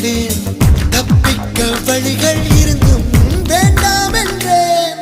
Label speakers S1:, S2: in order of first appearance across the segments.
S1: கொண்டேன். தப்பிக்க வழிகள் இருந்தும் வேண்டாம் என்றேன்.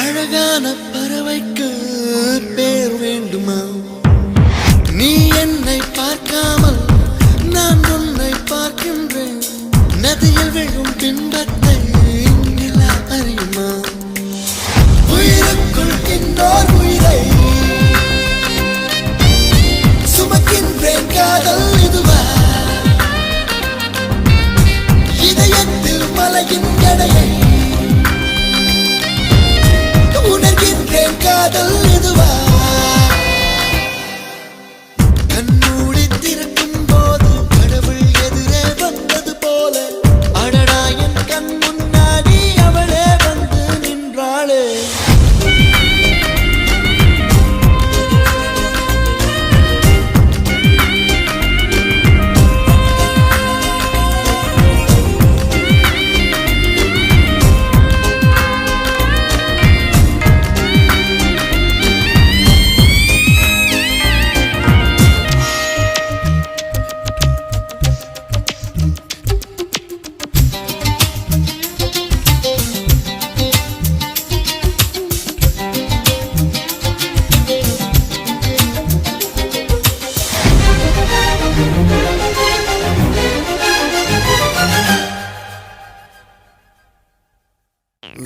S1: அழகான பறவைக்கு பேர் வேண்டுமா? நீ என்னை பார்க்காமல் நான் உன்னை பார்க்கின்றேன். நதியில் விழும் பின்பத்தை நிலா அறியுமா? உயிருக்குள் இன்னொரு உயிரை சுமக்கின்றேன். காதல் இதுவா? இதயத்தில் மலையின் எடையை உணர்கின்றேன். காதல் இதுவா? கண்மூடி திறக்கும் போது கடவுள் எதிரே வந்தது போல அடடா என் கண் முன்னாடி அவளே வந்து நின்றாளே.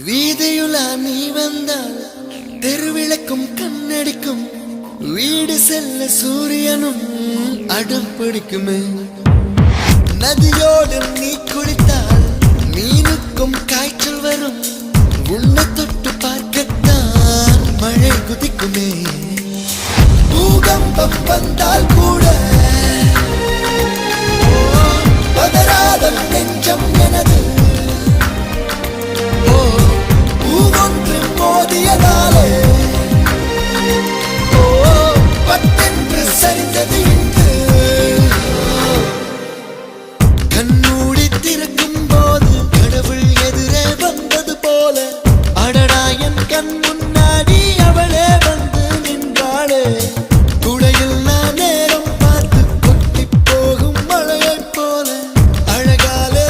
S1: வீதியுலா நீ வந்தால் தெருவிளக்கும் கண்ணடிக்கும். வீடு செல்ல சூரியனும் அடம் பிடிக்குமே. நதியோடு நீ குளித்தால் மீனுக்கும் காய்ச்சல் வரும். உன்னை தொட்டு பார்க்கத்தான் மழை குதிக்குமே. பூகம்பம் வந்தால் கூட பதறாத நெஞ்சம் எனது. பூவொன்று மோதியதாலே பட்டென்று சரிந்தது இன்று. கண்மூடி திறக்கும் போது கடவுள் எதிரே வந்தது போல அடடா என் கண் முன்னாடி அவளே வந்து நின்றாளே. குடையில்லா நேரம் பார்த்து கொட்டி போகும் மழையைப் போல அழகாலே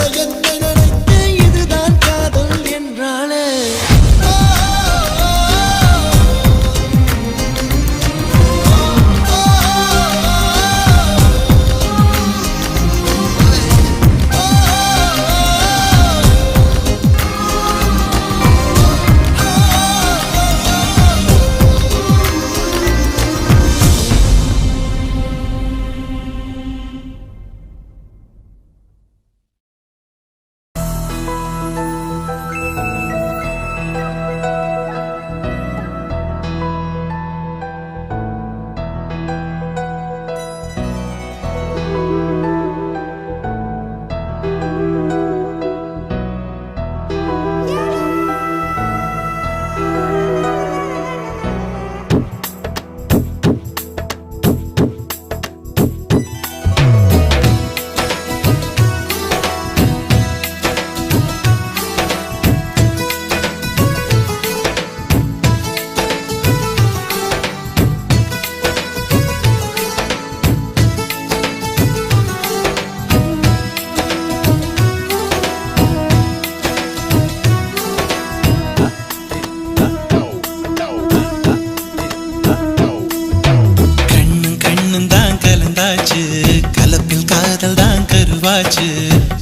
S2: வாழ்வாச்சு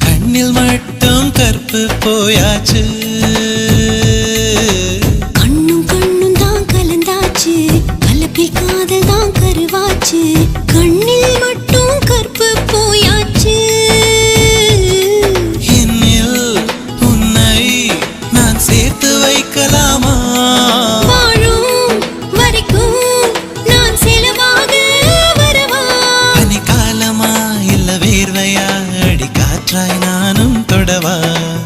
S2: கண்ணில் மட்டும் கற்பு போயாச்சு
S3: கண்ணும் கண்ணும் தான் கலந்தாச்சு கலப்பில் காதல் தான் கருவாச்சு கண்ணில் மட்டும் கற்பு போயாச்சு
S2: என்னில் உன்னை நான் சேர்த்து வைக்கலாமா
S3: வாழும் வரைக்கும் நான் செலவாக வரவா
S2: பனிக்காலமா இல்ல வேர்வையா அடி காற்றாய் நானும் தொடவா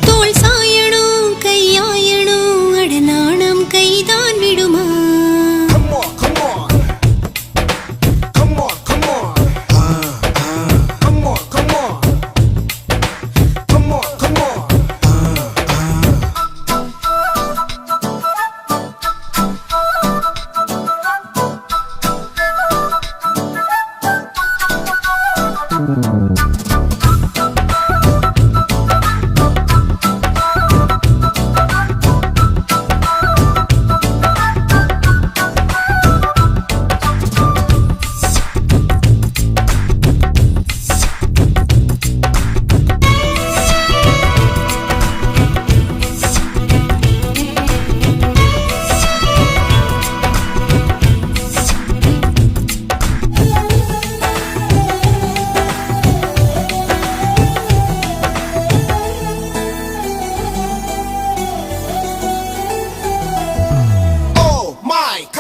S3: தோள் சாயணும் கையாயணும் அட நாணம் கைதான் விடுமா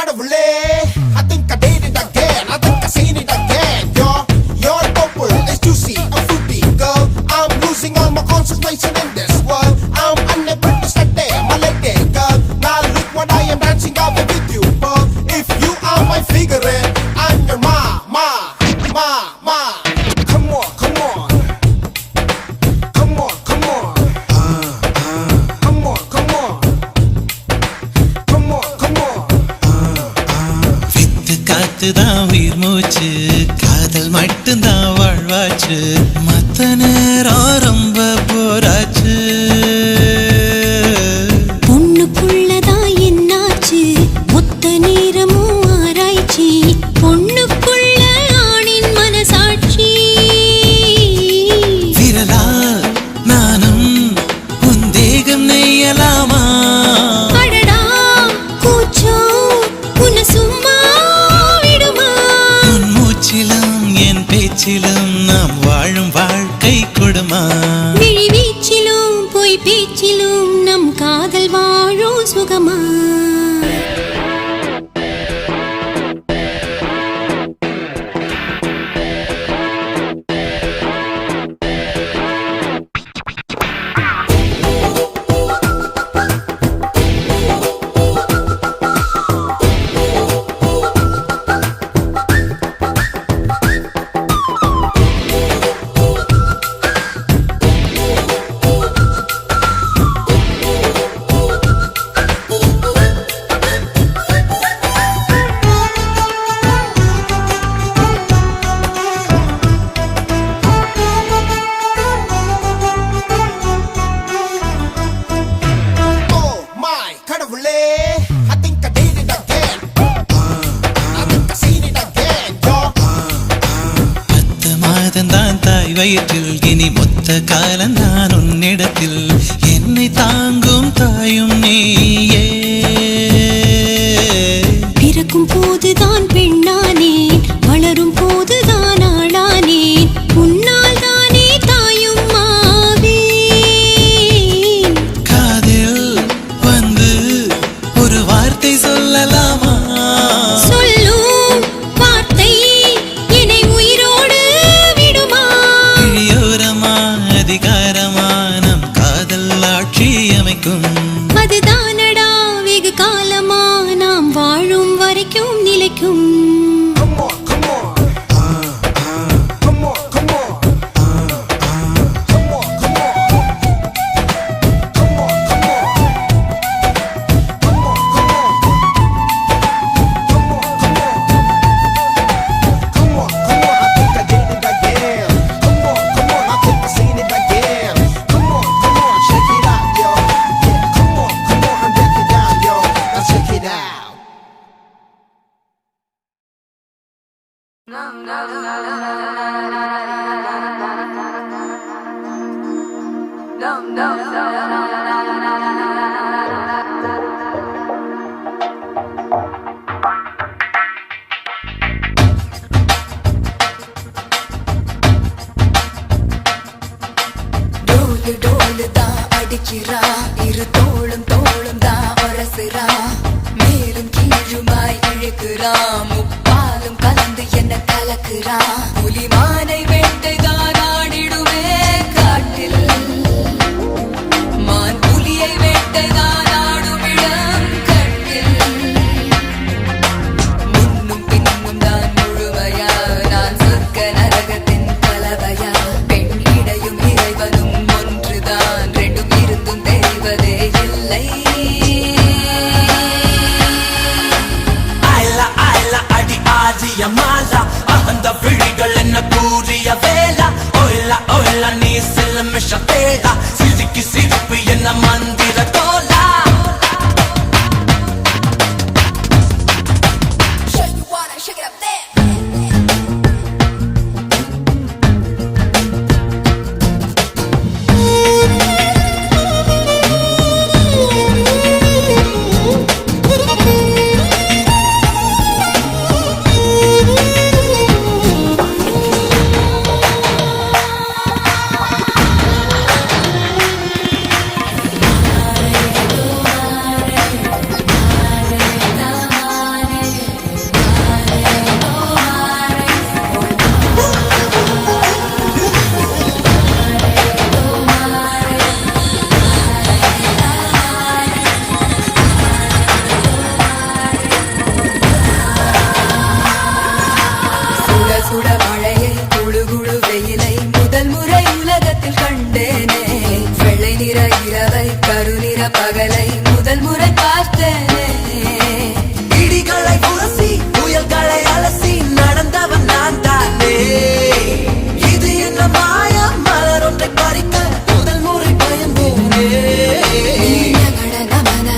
S1: I think I did it again. I think I seen it again. Your purple is juicy, a fruity girl. I'm losing all my concentration in this world. I'm unable to stay, my lady girl. Now look what I am dancing over with you, girl. If you are my figure, I'm your ma. Come on. Come on. Come on. Come on.
S2: காத்துதான் உயிர் மூச்சு காதல் மட்டும்தான் வாழ்வாச்சு மத்த நேரம் ரொம்ப போராச்சு
S3: பொண்ணுக்குள்ளதா என்னாச்சு மொத்த நேரமும் ஆராய்ச்சி பொண்ணுக்குள்ள ஆணின் மனசாட்சி
S2: விரலால் நானும் உன் தேகம் நெய்யலாமா
S3: அடடா கூச்சம் உன்னை சும்மா
S2: என் பேச்சிலும் நாம் வாழும் வாழ்க்கை கொடுமா
S3: விழி வீச்சிலும் பொய் பேச்சிலும் நம் காதல் வாழும் சுகமா
S2: வயிற்றில் இனி மொத்த காலந்தான் உன்னிடத்தில் என்னை தாங்கும் தாயும் நீயே
S3: பிறக்கும் போதுதான் பெண்ணானேன் வளரும் போதுதான் ஆளானேன் உன்னால் தானே தாயும் மாவேன்
S2: காதில் வந்து ஒரு வார்த்தை சொல்லலாமா
S3: சொல்லும் வார்த்தை என்னை உயிரோடு விடுமா
S2: அதிகாரமா நம் காதல் ஆட்சி அமைக்கும்
S3: அதுதானடா வெகு காலமா நாம் வாழும் வரைக்கும் நிலைக்கும்
S4: டோலு டோலு தான் அடிக்கிறா இரு தோளும் தோளும் தான் ஒரசுறா மேலும் கீழுமாய் இழுக்கிறா முப்பாலும் கலந்து என்ன கலக்குறா புலிமானை வேட்டைதான் ஆடிடுவே காட்டில் மான் புலியை வேட்டைதான் ஆடும் இடம் கட்டில் முன்னும் பின்னும் தான் முழுமையா நான் சொர்க்க நரகத்தின் கலவையா பெண் இடையும் இறைவனும் ஒன்றுதான் ரெண்டும் இருந்தும் தெரிவதே இல்லை
S5: அடி ஆதிய மாலா அந்த விழிகள் என்ன கூறிய வேளா ஒயிலா ஒயிலா நீ சில மிஷ தேடா சிரிக்கு சிரிப்பு என்ன மந்திர தோலா
S4: Show you wanna shake it up there சுட சுட மழையை குழு குழு வெயிலை முதல் முறை உலகத்தில் கண்டேனே வெள்ளை நிற இரவை கருநிற பகலை முதல் முறை பார்த்தேனே
S5: இடிகளை உரசி புயல்களை அலசி நடந்தவன் நான் தானே இது என்ன மாயா மலர் ஒன்றை பறிக்க முதல் முறை பயந்தேனே
S4: நீலகட நமன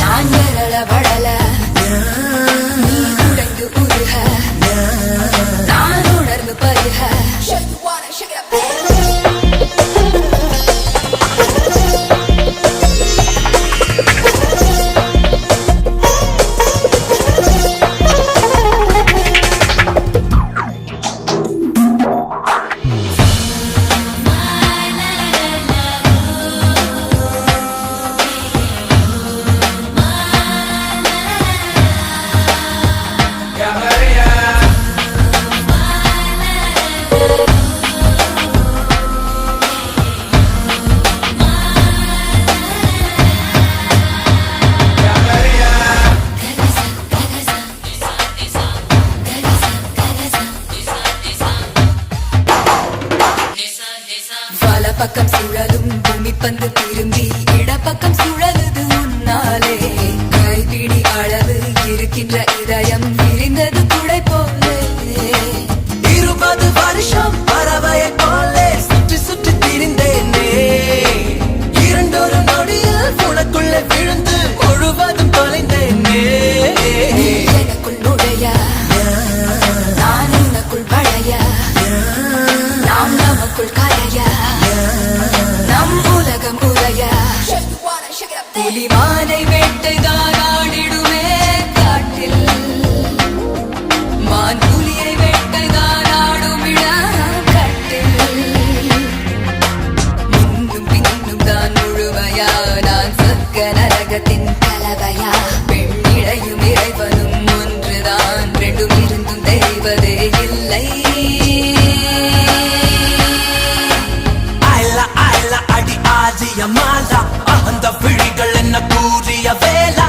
S4: நான் எரள வளல நீ உடைந்து உருக நான் உணர்ந்து பருக Show you wanna shake it up there வலப்பக்கம் சுழலும் பூமி பந்து திரும்பி இடப்பக்கம் சுழலுது உன்னாலே கைப்பிடி அளவு இருக்கின்ற இதயம் விரிந்தது குடை போலே
S5: 20 வருஷம் பறவையை போலே சுற்றி சுற்றி திரிந்தேனே இரண்டொரு நொடியில் உனக்குள்ளே விழுந்து முழுவதும் தொலைந்தேனே
S4: எனக்குள் நுழைய நான் உனக்குள் வளைய நாம் நமக்குள் கரைய நம் உலகம் உரைய புலிமானை வேட்டைதான் ஆடிடுவே காட்டில் மான் புலியை வேட்டைதான் ஆடும் இடம் கட்டில் முன்னும் பின்னும் தான் முழுமையா நான் சொர்க்க நரகத்தின் கலவையா பெண் இடையும் இறைவனும் ஒன்றுதான் ரெண்டும் இருந்தும் தெரிவதே இல்லை
S5: அடி ஆதிய மாலா அந்த விழிகள் என்ன கூறிய வேளா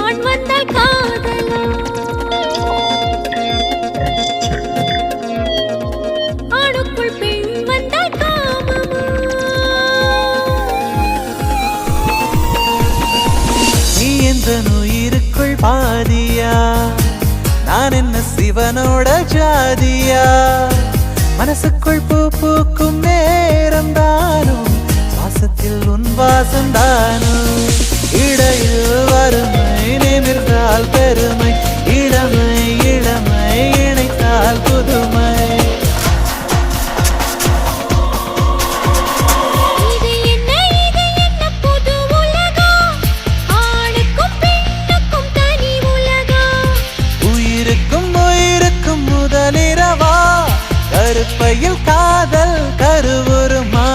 S3: ஆண் வந்தால் காதலா ஆணுக்குள் பெண் வந்தால் காமமா
S2: நீ எந்த உயிருக்குள் பாதியா நான் என்ன சிவனோட ஜாதியா மனசுக்குள் பூ பூக்கும் நேரம் தானும் சுவாசத்தில் உன் வாசம் தானும் இடையில் வறுமை நிமிர்ந்தால் பெருமை இளமை இளமை இணைத்தால் புதுமை
S3: இது என்ன புது உலகம் ஆணுக்கும் பெண்ணுக்கும் தனி உலகம்
S2: உயிருக்கும் உயிருக்கும் முதலிரவா கருப்பையில் காதல் கருவுருமா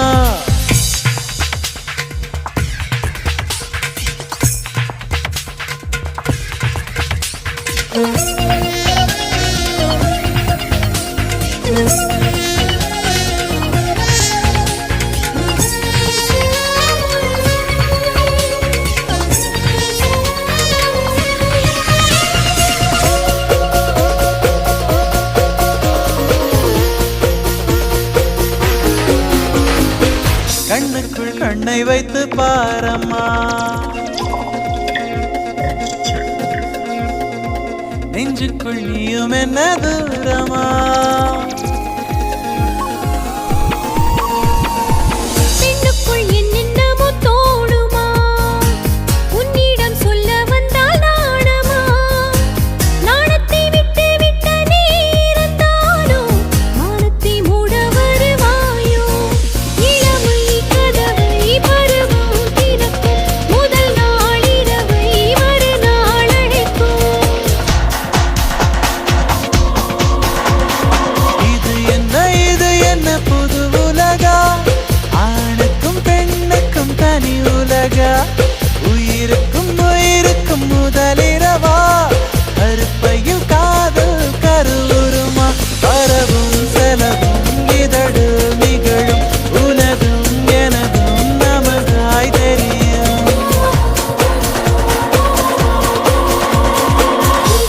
S2: கண்ணுக்குள் கண்ணை வைத்து பாரம்மா நெஞ்சுக்குள் நீயும் என்ன தூரமா
S3: பெண்ணுக்குள் என்னென்னமோ தோணுமா உன்னிடம் சொல்ல வந்தால் நாணமா நாணத்தை விட்டு விட்ட நேரத்தாலும் மானத்தை மூட வருவாயோ இளமை கதவை பருவம் திறக்கும் முதல் நாள் இரவை மறுநாள் அழைக்கும்
S2: இது என்ன புது உலகா ஆணுக்கும் பெண்ணுக்கும் தனி உலகா உயிருக்கும் உயிருக்கும் முதலிரவா கருப்பையில் காதல் கருவுருமா வரவும் செலவும் இதழு நிகழும் உனதும் எனதும் நமதாய் தெரியும்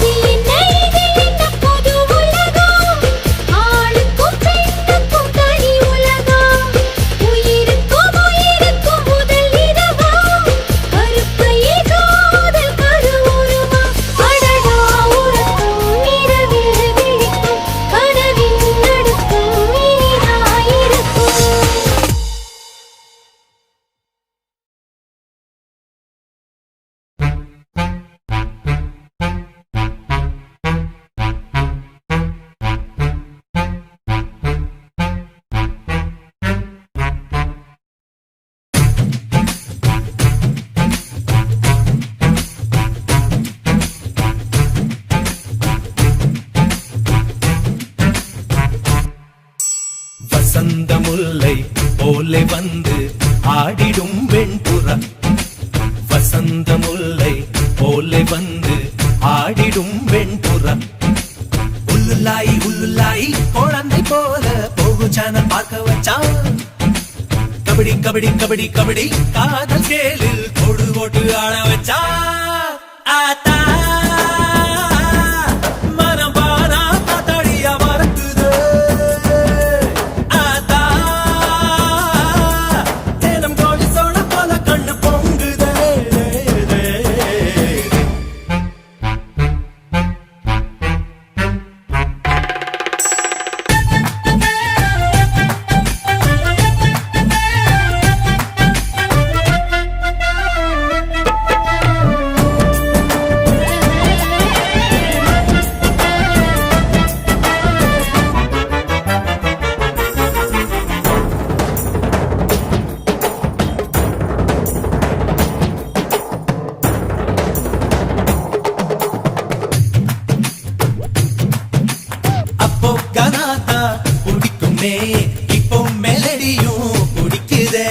S3: இது என்ன புது உலகம் ஆணுக்கும் பெண்ணுக்கும் தனி உலகம் உயிருக்கும் உயிருக்கும் முதல் இரவா கருப்பையில் காதல் கருவுருமா அடடா உறக்கம் இரவில் விழிக்கும் கனவின் நடுக்கம் இனிதாயிருக்கும்
S5: வசந்த முல்லை போலே வந்து ஆடிடும் வெண்புறா வசந்த முல்லை போலே வந்து ஆடிடும் வெண்புறா உள்ளுலாய் குழந்தை போல போகு சேனல் பார்க்க வச்சான் கபடி கபடி கபடி கபடி காதல் கேளில் கொடு போட்டு ஆட வச்சா ஆத்தா மனம் பாரா காத்தாடியா மறக்குது ஆத்தா தேனம் கோழி சோழ போல கண்ணு பொங்குதே இப்போ மெலடியும் பிடிக்குதே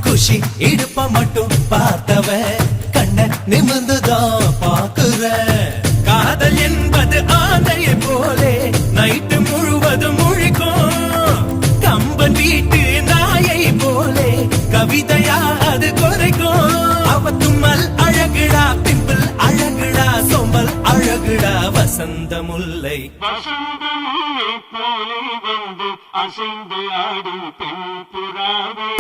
S5: குஷி இடுப்ப மட்டும் பார்த்தவ கண்ண நிமிர்ந்துதான் பாக்குற காதல் என்பது ஆந்தையை போலே நைட்டு முழுவதும் முழிக்கும் கம்பன் வீட்டு நாயை போலே கவிதையா அது குறைக்கும் கேக்குடா வசந்த முல்லை
S6: அசைந்து ஆடும் பெண் புறாவே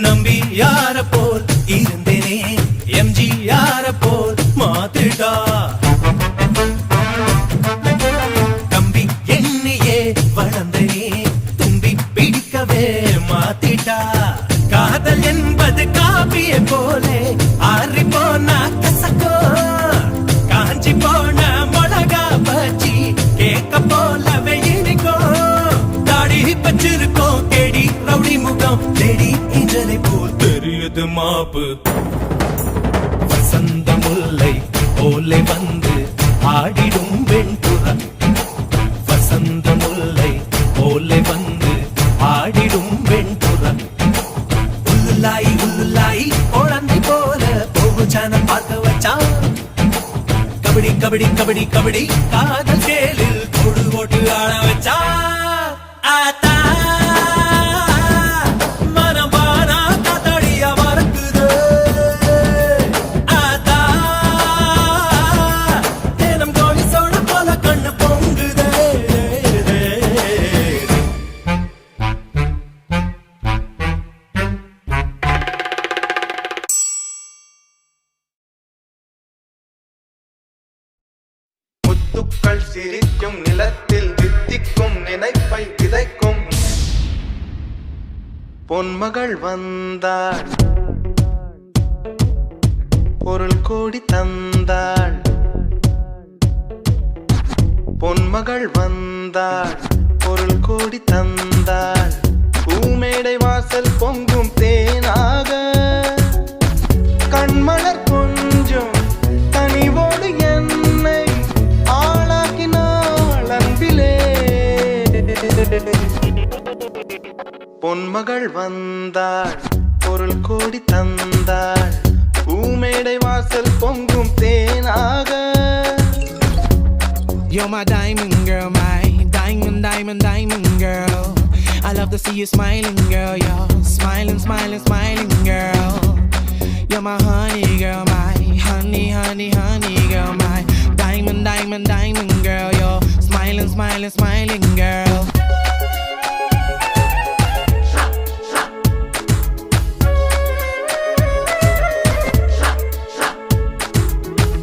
S5: நம்பி யார போல் இருந்தேனே எம்ஜி யார போல் மாத்திட்டா தம்பி என்னையே வளர்ந்தனே தும்பி பிடிக்கவே மாத்திட்டா காதல் என்பது காப்பிய போலே ஆறி போனா கசக்கோ காஞ்சி போன மிளகா பச்சி கேக்க போலவே இனிக்கும் தாடி பச்சிருக்கோம் கேடி ரவுடி முகம் தேடி இன்றனை போல் தெரியுது மாப்பு வசந்த முல்லை போலே வந்து ஆடிடும் வெண்புறா வசந்த முல்லை போலே வந்து ஆடிடும் வெண்புறா உள்ளுலாய் குழந்தை போல போகு சேனல் பார்க்க வச்சான் கபடி கபடி கபடி கபடி காதல் கேளில் கொடு ஓட்டு ஆட வச்சா ஆத்தா மனபானா காத்தாடியா மறக்குது ஆத்தா தினம் கோழி சோட போல கண்ணு பொங்குதே
S7: முத்துக்கள் சிரிக்கும் நிலத்தில் வித்திக்கும் நினைப்பை விதைக்கும் பொன்மகள் வந்தாள் பொருள் கோடி தந்தாள் பொன்மகள் வந்தாள் பொருள் கோடி தந்தாள் பூமேடை வாசல் பொங்கும் தேனாக கண்மலர் கொஞ்சம் கனிவோடு என்னை ஆளாக்கினாள் அன்பிலே பொன்மகள் வந்தாள் பொருள் கோடி தந்தாள் பூமேடை வாசல் பொங்கும் தேனாக
S2: You're my diamond girl, my diamond, diamond, diamond girl. I love to see you smiling, girl. You're smiling, smiling, smiling, girl. You're my honey girl, my honey, honey, honey girl, my diamond, diamond, diamond girl. You're smiling, smiling, smiling, girl.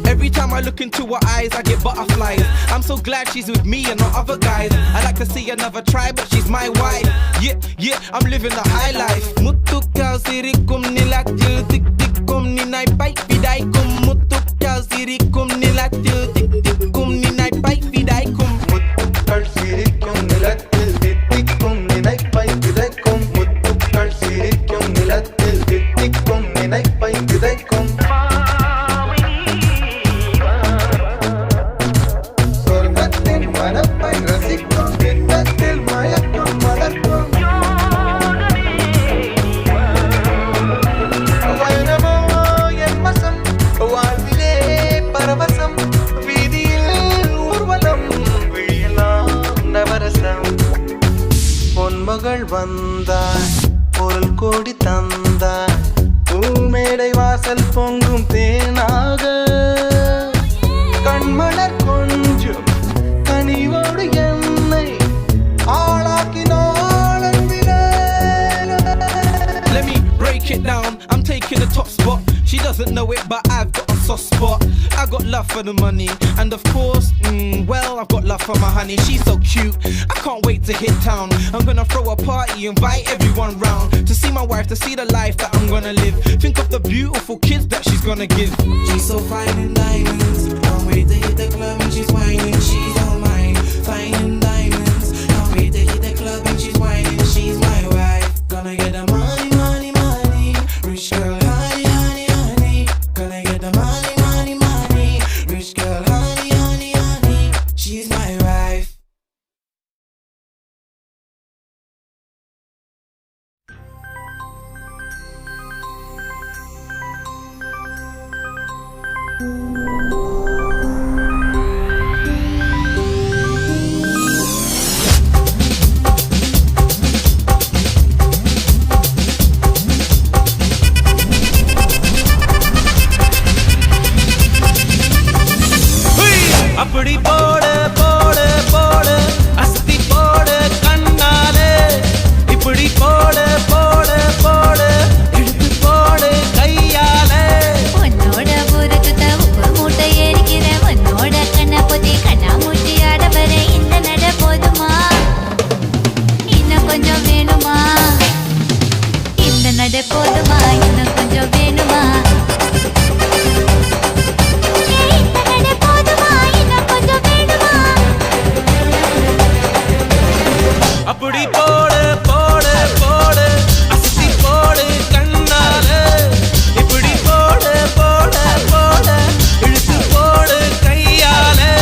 S2: Every time I look into her eyes, I get butterflies. I'm so glad she's with me and not other guys. I like to see another try, but she's my wife. Yeah, yeah, I'm living the high life. Mutukal sirikum nilatil tik tikum ninai pai vidaikum. Mutukal sirikum nilatil tik tikum ninai pai vidaikum.
S7: முத்துக்கள் சிரிக்கும் நிலத்தில் வித்திக்கும் நினைப்பை விதைக்கும் முத்துக்கள் சிரிக்கும் நிலத்தில் வித்திக்கும் நினைப்பை விதைக்கும் சொர்க்கத்தின் மனப்பை ரசிக்கும் திட்டத்தில் மயக்கம் மலர்க்கும் வைரமோ என் வசம் வாழ்விலே பரவசம் வீதியில் ஊர்வலம் விழியலாம் நவரசம் பொன்மகள் வந்தாள் பொருள் கோடி தந்தாள் பூமேடை வாசல் பொங்கும் தேனாக கண்மலர் கொஞ்சம் கனிவோடு என்னை ஆளாக்கினாள் அன்பிலே.
S2: Let me break it down. I'm taking the top spot. She doesn't know it, but I've got a soft spot. I got love for the money, and of course, well, I've got love for my honey. She's so cute. I can't wait to hit town. I'm gonna throw a party, invite everyone round to see my wife, to see the life that I'm gonna live. Think of the beautiful kids that she's gonna give. She's so fine in diamonds. Can't wait to hit the club when she's whining. She's all mine, fine in diamonds. Can't wait to போடு போடு போடு அஸ்தி போடு கண்ணாலே இப்படி போடு போடு போடு இழுத்து போடு கையாலே
S3: உன்னோட ஊரு சுத்த உப்பு மூட்டை ஏறிக்கிற உன்னோட கண்ண பொத்தி கண்ணா மூட்டி ஆட வர இந்த நட போதுமா இன்னும் கொஞ்சம் வேணுமா இந்த நட போதுமா இன்னும் கொஞ்சம் வேணுமா இந்த நட போதுமா இன்னும் கொஞ்சம் வேணுமா
S2: அப்படி போடு போடு போடு அஸ்தி போடு கண்ணாலே இப்படி போடு போடு போடு இழுத்து போடு கையாலே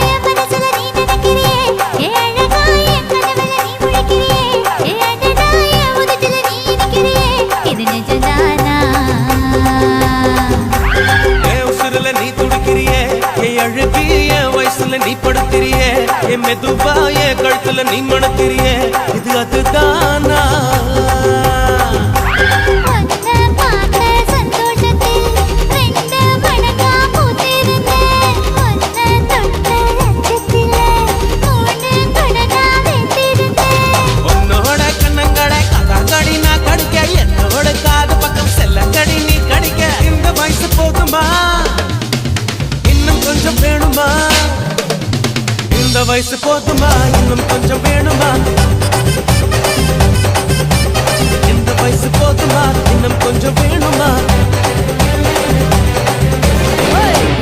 S3: என் மனசுல நீ நினைக்கிறியே ஏ அழகா என் கனவுல நீ முழிக்கிறியே ஏ அடடா என் உதட்டுல நீ இனிக்கிறியே இது நிஜம்தானா
S2: என் உசுருல நீ துடிக்கிறியே என் அழுகி என் வயசுல நீ படுத்திரியே என் மெதுவா என் கழுத்துல நீ மணத்திரியே இது அதுதானா
S3: உன்னை பார்த்த சந்தோஷத்தில் ரெண்டு மடங்கா பூத்திருந்தேன் உன்னை தொட்ட லட்சத்திலே மூணு மடங்கா வெந்திருந்தேன்
S2: உன்னோட கண்ணங்களை கதாங்கடி நான் கடிக்க என்னோட காது பக்கம் செல்லங்கடி நீ கடிக்க இந்த வயசு போதுமா இன்னும் கொஞ்சம் வேணுமா இந்த வயசு போதுமா இன்னும் கொஞ்சம் வேணுமா இந்த வயசு போதுமா இன்னும் கொஞ்சம் வேணுமா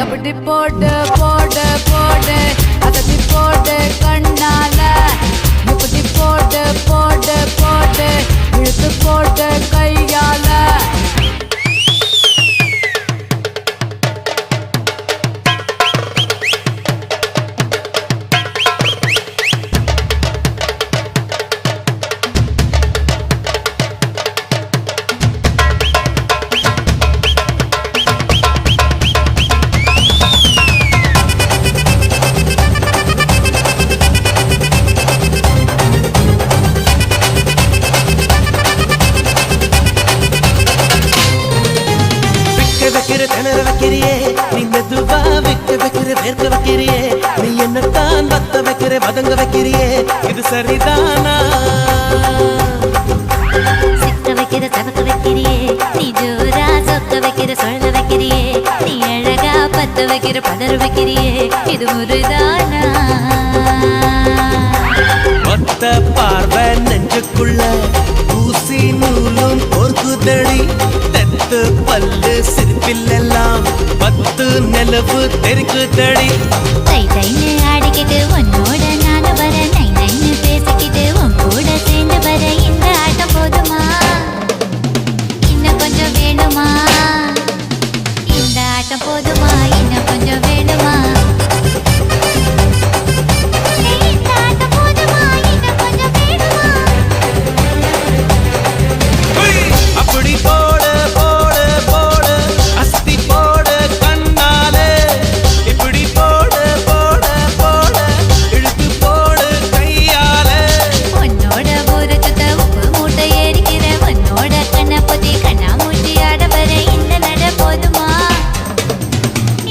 S4: அப்படி போடு போடு போடு அதட்டி போடு கண்ணால இப்படி போடு போடு போடு இழுத்து போடு கையால
S2: விக்க வைக்கிற திணற வைக்கிறியே நீ மெதுவா விக்க வைக்கிற வேர்க்க வைக்கிறியே நீ என்னத்தான் வத்த வைக்கிற வதங்க வைக்கிறியே இது சரிதானா
S3: சிக்க வைக்கிற சவக்க வைக்கிறியே நீ ஜோரா சொக்க வைக்கிற சொல்ல வைக்கிறியே நீ அழகா பத்த வைக்கிற பதற வைக்கிறியே இது முருதானா
S2: ஒத்த பார்வை நெஞ்சுக்குள்ள ஊசி நூலும் பொறுக்குதடி தெத்து பல்லு சிரிப்பிலெல்லாம் பத்து நிலவு தெருக்குதடி
S3: தை தைன்னு ஆடிக்கிட்டு உன்னோட நானும் வர நை நைன்னு பேசிக்கிட்டு உன் கூட சேர்ந்து வர இந்த ஆட்டம் போதுமா இன்னும் கொஞ்சம் வேணுமா இந்த ஆட்டம் போதுமா இன்னும் கொஞ்சம் வேணுமா இந்த ஆட்டம் போதுமா இன்னும் கொஞ்சம் வேணுமா
S2: அப்படி போடு போடு போடு அஸ்தி போடு கண்ணாலே இப்படி போடு போடு போடு இழுத்து போடு கையாலே
S3: உன்னோட ஊரு சுத்த உப்பு மூட்டை ஏறிக்கிற உன்னோட கண்ண பொத்தி கண்ணா மூட்டி ஆட வர இந்த நட போதுமா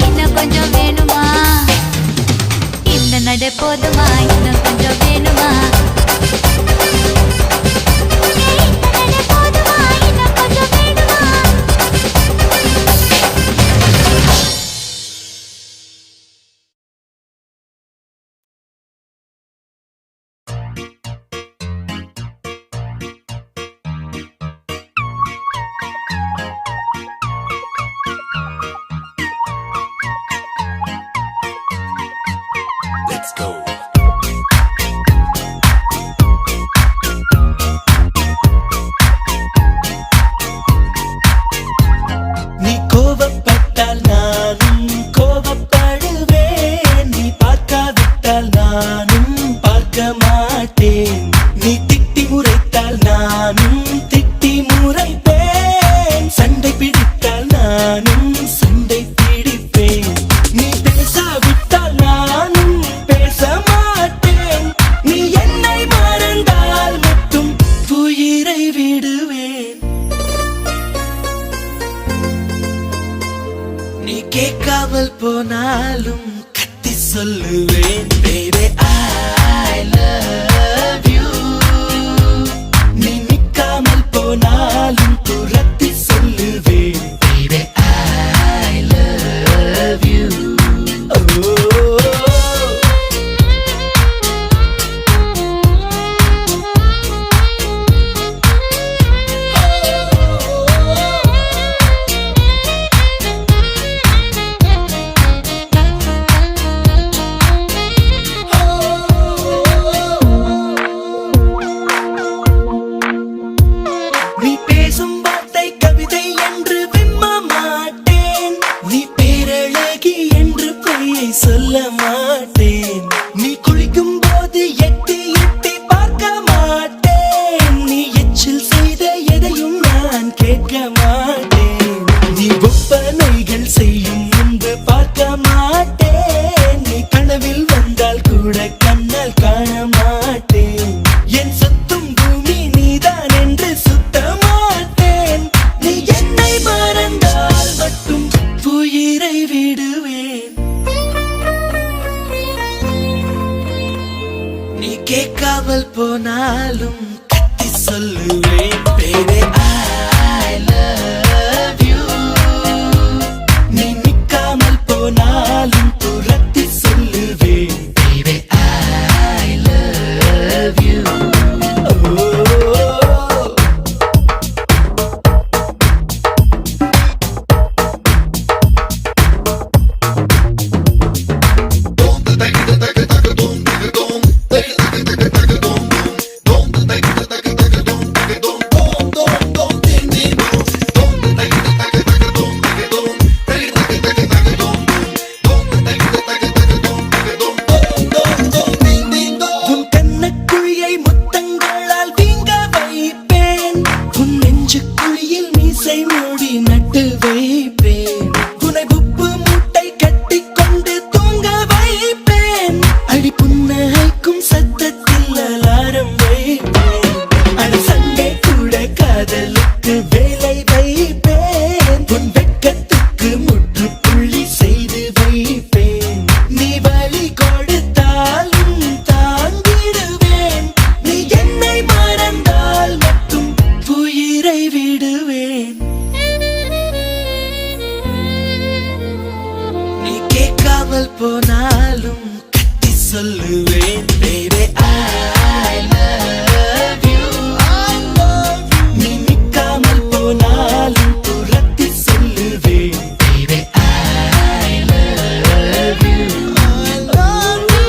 S3: இன்னும் கொஞ்சம் வேணுமா இந்த நட போதுமா இன்னும் கொஞ்சம் வேணுமா இந்த நட போதுமா இன்னும் கொஞ்சம் வேணுமா
S1: Let's go.
S5: பார்க்க மாட்டேன். நீ திட்டி முறைத்தால் நானும் திட்டி முறைப்பேன். சண்டை பிடித்தால் நானும் சண்டை பிடிப்பேன். நீ பேசாவிட்டால் நானும் பேச மாட்டேன். நீ என்னை மறந்தால் மட்டும் உயிரை விடுவேன். நீ கேட்காமல் போனாலும் கத்தி சொல்லுவேன். Baby, I love you. நீ நிக்காமல் போனாலும் துரத்தி சொல்லுவேன். Baby, I love you. Oh. நீ பேசும் வார்த்தை கவிதை என்று விம்ம மாட்டேன். நீ பேரழகி என்று பொய்யை சொல்ல மாட்டேன். நீ குளிக்கும் போது எட்டி எட்டி பார்க்க மாட்டேன். நீ எச்சில் செய்த எதையும் நான் கேட்க மாட்டேன். நீ ஒப்பனைகள் செய்யும் முன்பு பார்க்க மாட்டேன். நீ கனவில் வந்தால் கூட கண்ணால் காண மாட்டேன். என் சுத்தும் பூமி நீதான் என்று சுத்த மாட்டேன். நீ என்னை மறந்தால் மட்டும் உயிரை விடுவேன். நீ கேட்காமல் போனாலும் கத்தி சொல்லுவேன். Baby, I love you. நீ நிக்காமல் போனாலும் துரத்தி சொல்லுவேன். Baby, I love you. Oh. உன் கண்ணக்குழியை முத்தங்களால் வீங்க வைப்பேன். உன் நெஞ்சுக்குழியில் மீசை மூடி நட்டு வைப்பேன். உன்னை உப்பு மூட்டை கட்டிக்கொண்டு தூங்க வைப்பேன். அடி புன்னகைக்கும் சத்தத்தில் அலாரம் வைப்பேன். அடி சண்டை கூட காதலுக்கு வேலை வைப்பேன். உன் வெட்கத்துக்கு முற்றுப்புள்ளி செய்து வைப்பேன். நீ வலி கொடுத்தாலும் தாங்கிடுவேன். நீ என்னை மறந்தால் மட்டும் உயிரை விடுவேன். நீ கேட்காமல் போனாலும் கத்தி சொல்லுவேன். Baby, I love you. நீ நிக்காமல் போனாலும் துரத்தி சொல்லுவேன். Baby, I love you. I love you.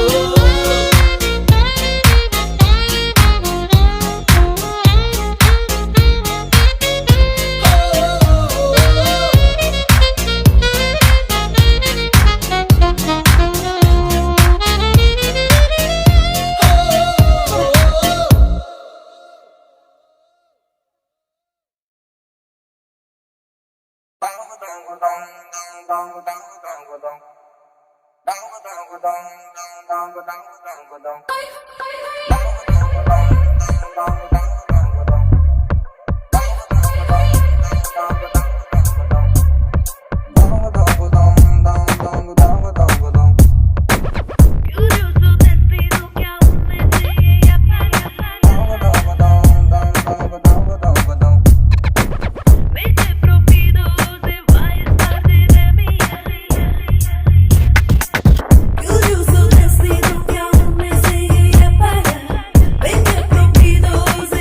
S4: Curioso, decido que aún me sigue para. Vete propidoso.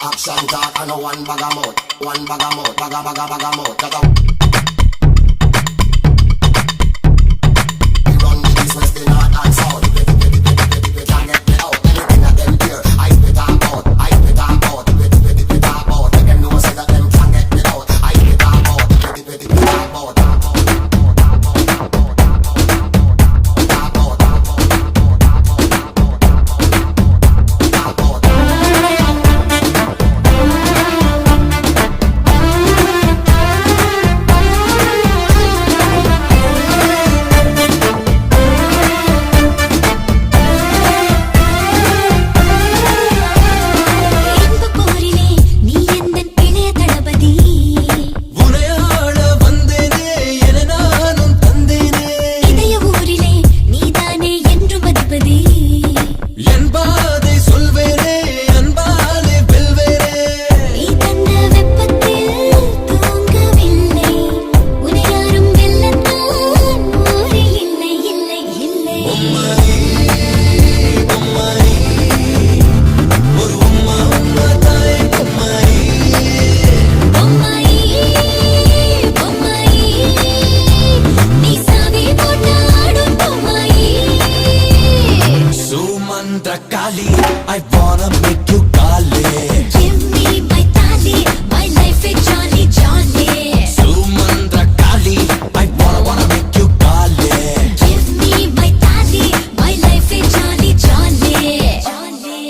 S1: Action talk and a one bag of mouth. One bag of mouth, bag of mouth. Take out. We run the east, west, the north and south. We can't get me out. Anything that them hear, I spit talk out. I spit talk out. We talk out. Let them know say that them can't get me out. I spit talk out. We talk out.
S3: இன்பப் போரிலே நீ எந்தன் இளைய தளபதி
S5: உனையாள வந்தேனே என நானும் தந்தேனே
S3: இதய ஊரிலே நீதானே என்றும் அதிபதி
S5: என் பாதை சொல்வேனே அன்பாலே வெல்வேனே
S3: நீ தந்த வெப்பத்தில் தூங்கவில்லை உன்னை யாரும் வெல்லத்தான் ஊரில் இல்லை இல்லை இல்லை
S5: ஒரு உம்மா தாய் பொம்மாயி
S3: பொம்மாயி பொம்மாயி நீ சாவி போட்டாடும் பொம்மாயி
S5: சுமந்திர காளி I wanna make you Kali
S3: Give me my tali, my life is jolly jolly.
S5: சுமந்திர Kali I wanna make you Kali
S3: Give me my tali, my life is jolly jolly. Jolly.